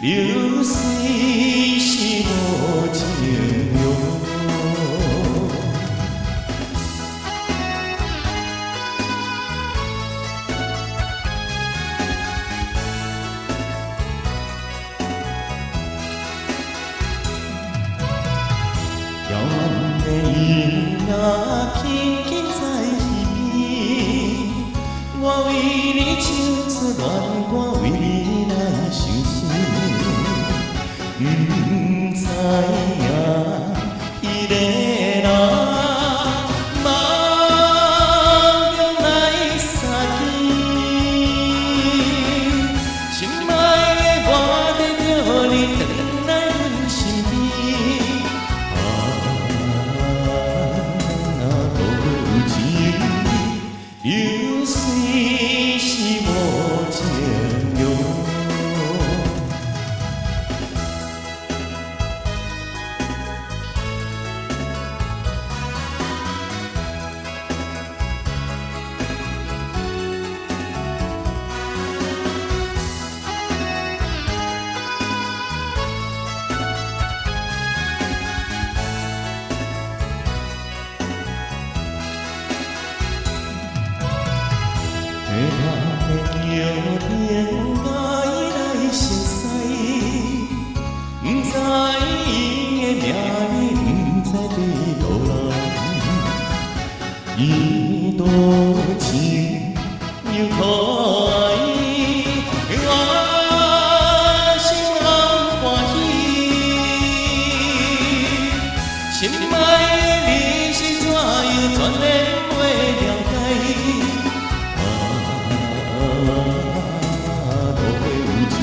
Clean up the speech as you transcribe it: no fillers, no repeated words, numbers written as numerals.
流水是无情用。遥远的云啊，轻轻在耳边，我为你唱出恋歌，为你来伤心。不知影伊个人梦中来相见，心爱的我在着你回来阮身边。流水是无情用。回头的桥边，爱来熟悉，不知伊的名字，不知伫倒来。伊多情又可爱，我心人欢喜。心爱的你是怎样全然袂了解？都会有情，